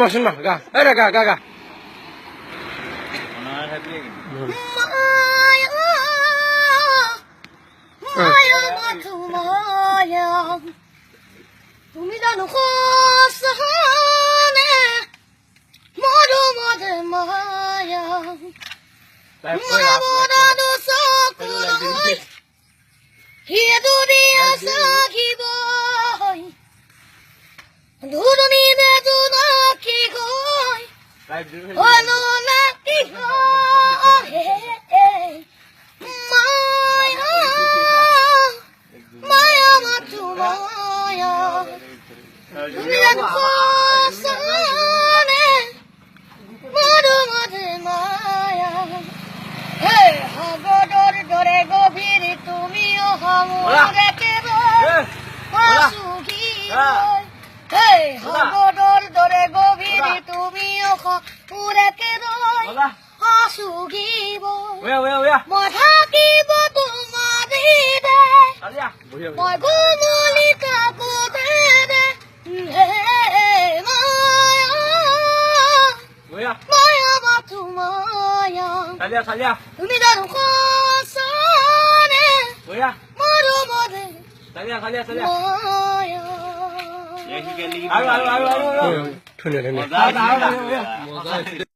মাসুন না গা আরে গা গা গা তুমি জানো খোসানে মরো মদে মায়া মরো সাকুরাই হিয়ে দুনিয়া সাকিবই দুরনি দে দুনা কি কই হলো না কি হে মায়া মায়া মাতু মায়া তুমি জানো খোসানে মরো মদে মায়া হে হগডর ডরে গভীর তুমিও হামুরে কেবো হাসুকি হে হগডর ডরে গভীর তুমিও হামুরে কেবো হাসুকিব মই থাকিব তোমাৰ দিদে মই ঘুমলি থাকোতে দে হে মায়া মায়া মাথু মায়া তুমি জানো খোসানে মরো মদে মায়া ধুনীয়া ধুনীয়া